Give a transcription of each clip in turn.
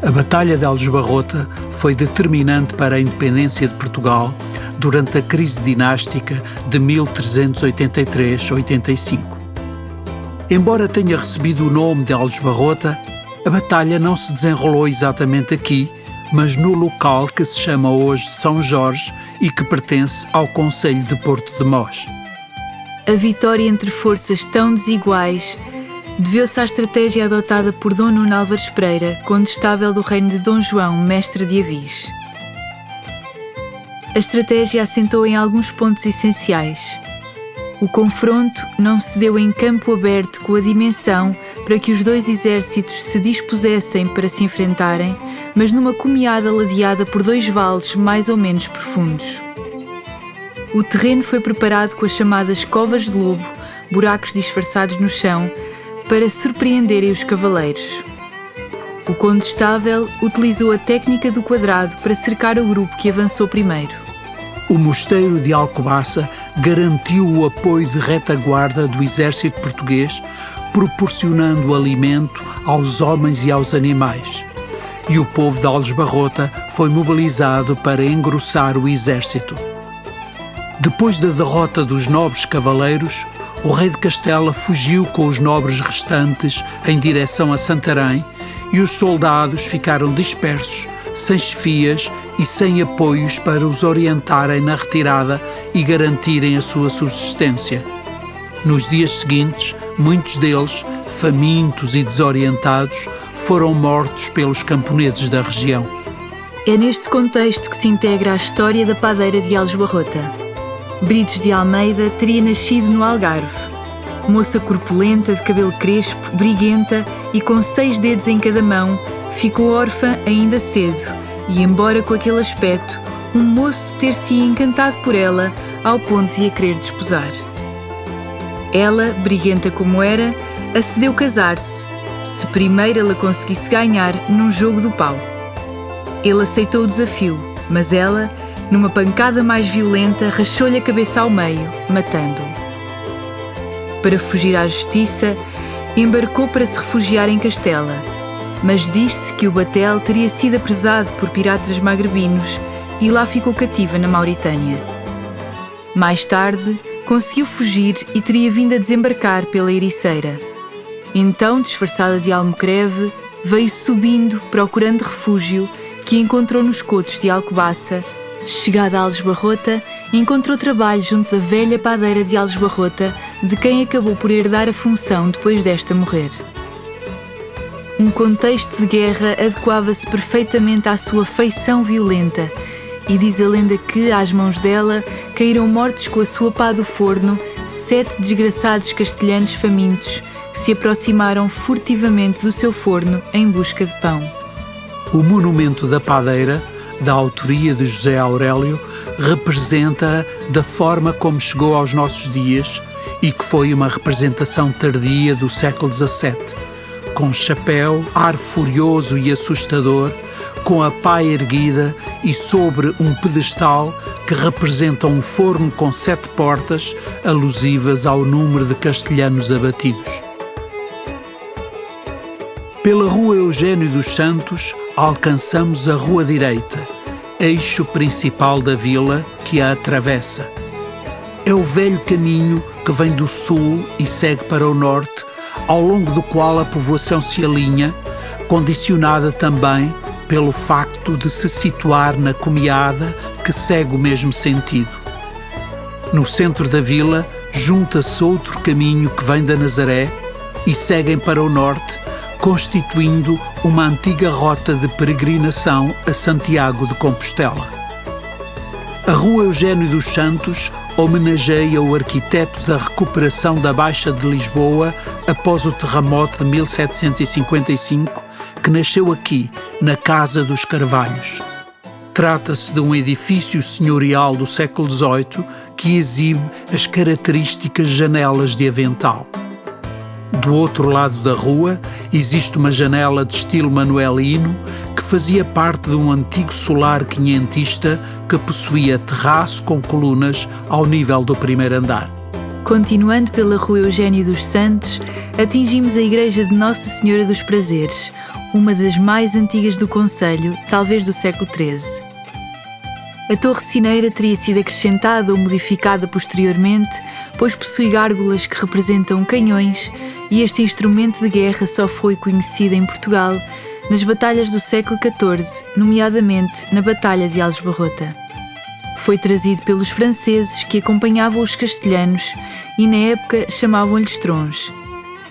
A Batalha de Aljubarrota foi determinante para a independência de Portugal durante a crise dinástica de 1383-85. Embora tenha recebido o nome de Aljubarrota, a batalha não se desenrolou exatamente aqui, mas no local que se chama hoje São Jorge e que pertence ao concelho de Porto de Mós. A vitória entre forças tão desiguais deveu-se à estratégia adotada por Dom Nuno Álvares Pereira, condestável do reino de Dom João, mestre de Avis. A estratégia assentou em alguns pontos essenciais. O confronto não se deu em campo aberto com a dimensão para que os dois exércitos se dispusessem para se enfrentarem, mas numa cumeada ladeada por dois vales mais ou menos profundos. O terreno foi preparado com as chamadas covas de lobo, buracos disfarçados no chão, para surpreenderem os cavaleiros. O condestável utilizou a técnica do quadrado para cercar o grupo que avançou primeiro. O mosteiro de Alcobaça garantiu o apoio de retaguarda do exército português, proporcionando alimento aos homens e aos animais. E o povo de Aljubarrota foi mobilizado para engrossar o exército. Depois da derrota dos nobres cavaleiros, o rei de Castela fugiu com os nobres restantes em direção a Santarém e os soldados ficaram dispersos, sem chefias e sem apoios para os orientarem na retirada e garantirem a sua subsistência. Nos dias seguintes, muitos deles, famintos e desorientados, foram mortos pelos camponeses da região. É neste contexto que se integra a história da padeira de Aljubarrota. Brides de Almeida teria nascido no Algarve. Moça corpulenta, de cabelo crespo, briguenta e com 6 dedos em cada mão, ficou órfã ainda cedo e, embora com aquele aspecto, um moço ter-se encantado por ela ao ponto de a querer desposar. Ela, briguenta como era, acedeu casar-se, se primeiro ela conseguisse ganhar num jogo do pau. Ele aceitou o desafio, mas ela, numa pancada mais violenta, rachou-lhe a cabeça ao meio, matando-o. Para fugir à justiça, embarcou para se refugiar em Castela, mas diz-se que o batel teria sido apresado por piratas magrebinos e lá ficou cativa na Mauritânia. Mais tarde, conseguiu fugir e teria vindo a desembarcar pela Ericeira. Então, disfarçada de almocreve, veio subindo, procurando refúgio, que encontrou nos cotos de Alcobaça. Chegada a Aljubarrota, encontrou trabalho junto da velha padeira de Aljubarrota, de quem acabou por herdar a função depois desta morrer. Um contexto de guerra adequava-se perfeitamente à sua feição violenta, e diz a lenda que, às mãos dela, caíram mortos com a sua pá do forno 7 desgraçados castelhanos famintos que se aproximaram furtivamente do seu forno em busca de pão. O monumento da padeira, da autoria de José Aurélio, representa-a da forma como chegou aos nossos dias e que foi uma representação tardia do século XVII, com chapéu, ar furioso e assustador, com a pá erguida e sobre um pedestal que representa um forno com 7 portas, alusivas ao número de castelhanos abatidos. Pela rua Eugênio dos Santos, alcançamos a Rua Direita, eixo principal da vila que a atravessa. É o velho caminho que vem do sul e segue para o norte, ao longo do qual a povoação se alinha, condicionada também pelo facto de se situar na cumeada que segue o mesmo sentido. No centro da vila, junta-se outro caminho que vem da Nazaré e seguem para o norte, constituindo uma antiga rota de peregrinação a Santiago de Compostela. A Rua Eugênio dos Santos homenageia o arquiteto da recuperação da Baixa de Lisboa após o terremoto de 1755, que nasceu aqui, na Casa dos Carvalhos. Trata-se de um edifício senhorial do século XVIII que exibe as características janelas de avental. Do outro lado da rua existe uma janela de estilo manuelino que fazia parte de um antigo solar quinhentista que possuía terraço com colunas ao nível do primeiro andar. Continuando pela Rua Eugênio dos Santos, atingimos a Igreja de Nossa Senhora dos Prazeres, uma das mais antigas do concelho, talvez do século XIII. A torre cineira teria sido acrescentada ou modificada posteriormente, pois possui gárgulas que representam canhões, e este instrumento de guerra só foi conhecido em Portugal nas batalhas do século XIV, nomeadamente na Batalha de Aljubarrota. Foi trazido pelos franceses que acompanhavam os castelhanos e na época chamavam-lhes trons,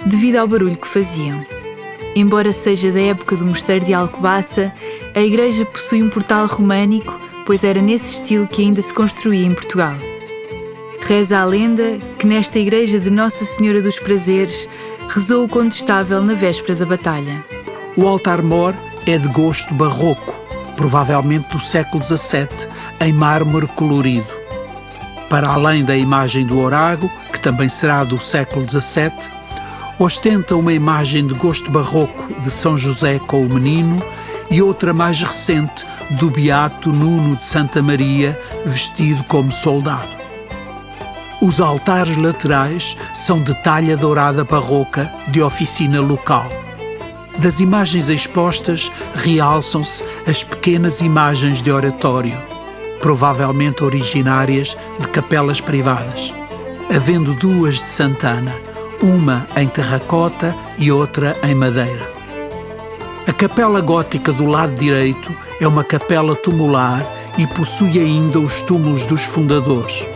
devido ao barulho que faziam. Embora seja da época do Mosteiro de Alcobaça, a igreja possui um portal românico, pois era nesse estilo que ainda se construía em Portugal. Reza a lenda que nesta igreja de Nossa Senhora dos Prazeres rezou o Condestável na véspera da batalha. O altar-mor é de gosto barroco, provavelmente do século XVII, em mármore colorido. Para além da imagem do Orago, que também será do século XVII, ostenta uma imagem de gosto barroco de São José com o Menino e outra mais recente do Beato Nuno de Santa Maria, vestido como soldado. Os altares laterais são de talha dourada barroca de oficina local. Das imagens expostas realçam-se as pequenas imagens de oratório, provavelmente originárias de capelas privadas, havendo duas de Santana, uma em terracota e outra em madeira. A capela gótica do lado direito é uma capela tumular e possui ainda os túmulos dos fundadores.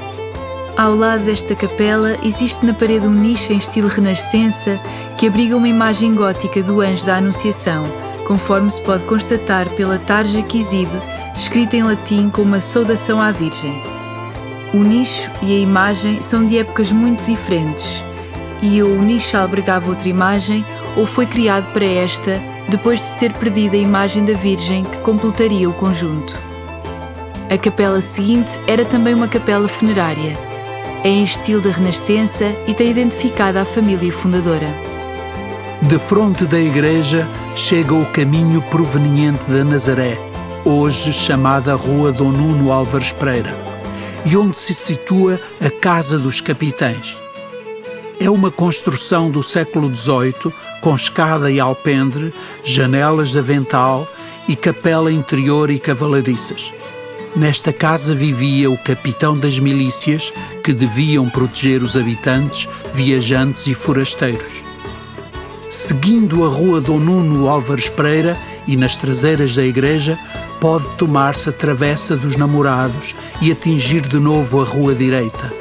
Ao lado desta capela existe na parede um nicho em estilo renascença que abriga uma imagem gótica do Anjo da Anunciação, conforme se pode constatar pela tarja que exibe, escrita em latim com uma saudação à Virgem. O nicho e a imagem são de épocas muito diferentes, e ou o nicho albergava outra imagem ou foi criado para esta, depois de se ter perdido a imagem da Virgem que completaria o conjunto. A capela seguinte era também uma capela funerária. É em estilo da Renascença e tem identificado a família fundadora. De fronte da igreja chega o caminho proveniente da Nazaré, hoje chamada Rua Dom Nuno Álvares Pereira, e onde se situa a Casa dos Capitães. É uma construção do século XVIII, com escada e alpendre, janelas de avental e capela interior e cavalariças. Nesta casa vivia o capitão das milícias que deviam proteger os habitantes, viajantes e forasteiros. Seguindo a Rua Dom Nuno Álvares Pereira e nas traseiras da igreja, pode tomar-se a Travessa dos Namorados e atingir de novo a Rua Direita.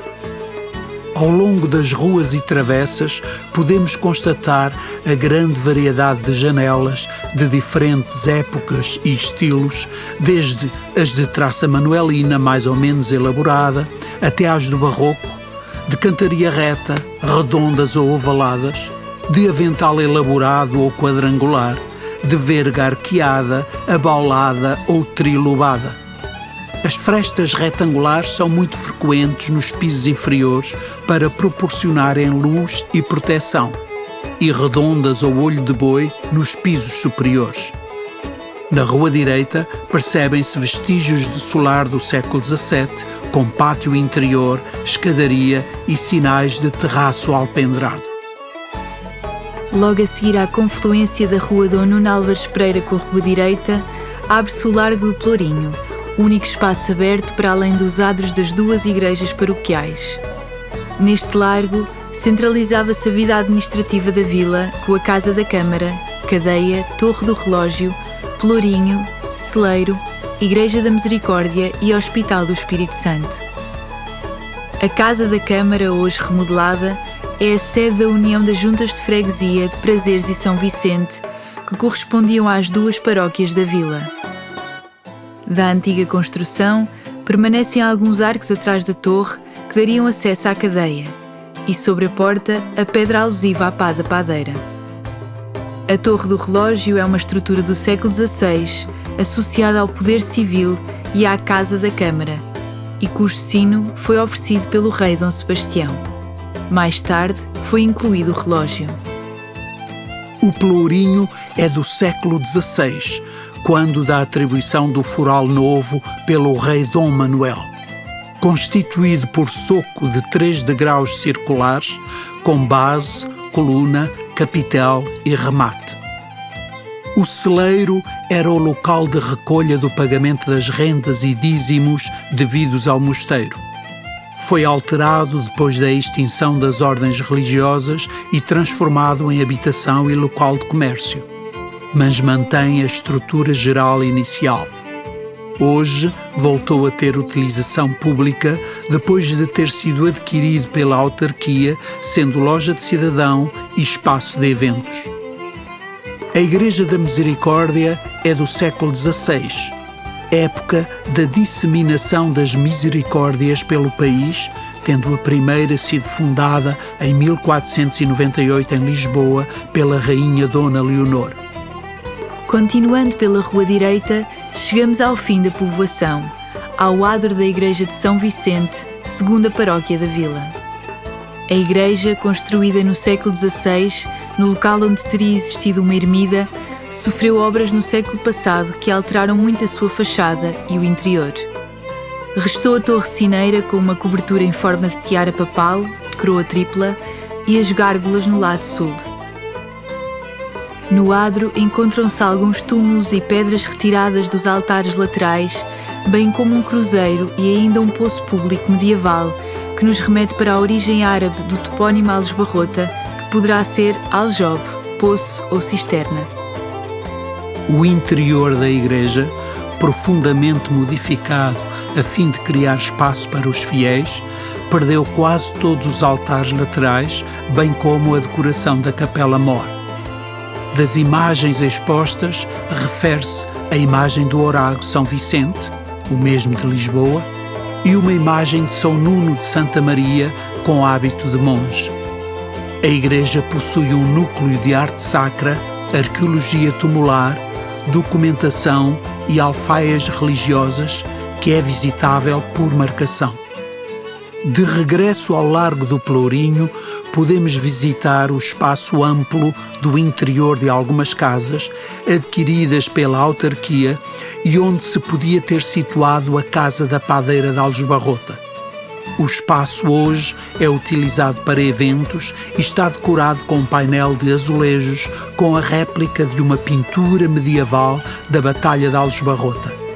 Ao longo das ruas e travessas podemos constatar a grande variedade de janelas de diferentes épocas e estilos, desde as de traça manuelina mais ou menos elaborada, até às do barroco, de cantaria reta, redondas ou ovaladas, de avental elaborado ou quadrangular, de verga arqueada, abaulada ou trilobada. As frestas retangulares são muito frequentes nos pisos inferiores para proporcionarem luz e proteção, e redondas ou olho de boi nos pisos superiores. Na rua direita percebem-se vestígios de solar do século XVII, com pátio interior, escadaria e sinais de terraço alpendrado. Logo a seguir à confluência da Rua Dom Nuno Álvares Pereira com a Rua Direita, abre-se o Largo do Pelourinho, único espaço aberto para além dos adros das duas igrejas paroquiais. Neste largo, centralizava-se a vida administrativa da vila, com a Casa da Câmara, Cadeia, Torre do Relógio, Pelourinho, Celeiro, Igreja da Misericórdia e Hospital do Espírito Santo. A Casa da Câmara, hoje remodelada, é a sede da União das Juntas de Freguesia de Prazeres e São Vicente, que correspondiam às duas paróquias da vila. Da antiga construção, permanecem alguns arcos atrás da torre que dariam acesso à cadeia, e sobre a porta a pedra alusiva à pá da padeira. A Torre do Relógio é uma estrutura do século XVI, associada ao poder civil e à Casa da Câmara, e cujo sino foi oferecido pelo rei Dom Sebastião. Mais tarde foi incluído o relógio. O Pelourinho é do século XVI, quando da atribuição do Foral Novo pelo rei Dom Manuel, constituído por soco de 3 degraus circulares, com base, coluna, capitel e remate. O celeiro era o local de recolha do pagamento das rendas e dízimos devidos ao mosteiro. Foi alterado depois da extinção das ordens religiosas e transformado em habitação e local de comércio, mas mantém a estrutura geral inicial. Hoje voltou a ter utilização pública depois de ter sido adquirido pela autarquia, sendo loja de cidadão e espaço de eventos. A Igreja da Misericórdia é do século XVI, época da disseminação das misericórdias pelo país, tendo a primeira sido fundada em 1498 em Lisboa pela Rainha Dona Leonor. Continuando pela rua direita, chegamos ao fim da povoação, ao adro da Igreja de São Vicente, segunda paróquia da vila. A igreja, construída no século XVI, no local onde teria existido uma ermida, sofreu obras no século passado que alteraram muito a sua fachada e o interior. Restou a torre sineira com uma cobertura em forma de tiara papal, coroa tripla, e as gárgulas no lado sul. No adro encontram-se alguns túmulos e pedras retiradas dos altares laterais, bem como um cruzeiro e ainda um poço público medieval que nos remete para a origem árabe do topónimo Aljubarrota, que poderá ser aljob, poço ou cisterna. O interior da igreja, profundamente modificado a fim de criar espaço para os fiéis, perdeu quase todos os altares laterais, bem como a decoração da capela-mor. Das imagens expostas, refere-se a imagem do Orago São Vicente, o mesmo de Lisboa, e uma imagem de São Nuno de Santa Maria com hábito de monge. A igreja possui um núcleo de arte sacra, arqueologia tumular, documentação e alfaias religiosas que é visitável por marcação. De regresso ao Largo do Pelourinho, podemos visitar o espaço amplo do interior de algumas casas adquiridas pela autarquia e onde se podia ter situado a Casa da Padeira de Aljubarrota. O espaço hoje é utilizado para eventos e está decorado com um painel de azulejos com a réplica de uma pintura medieval da Batalha de Aljubarrota.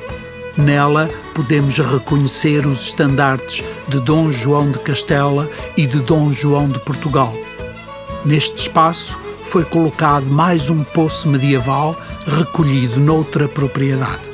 Nela podemos reconhecer os estandartes de Dom João de Castela e de Dom João de Portugal. Neste espaço foi colocado mais um poço medieval recolhido noutra propriedade.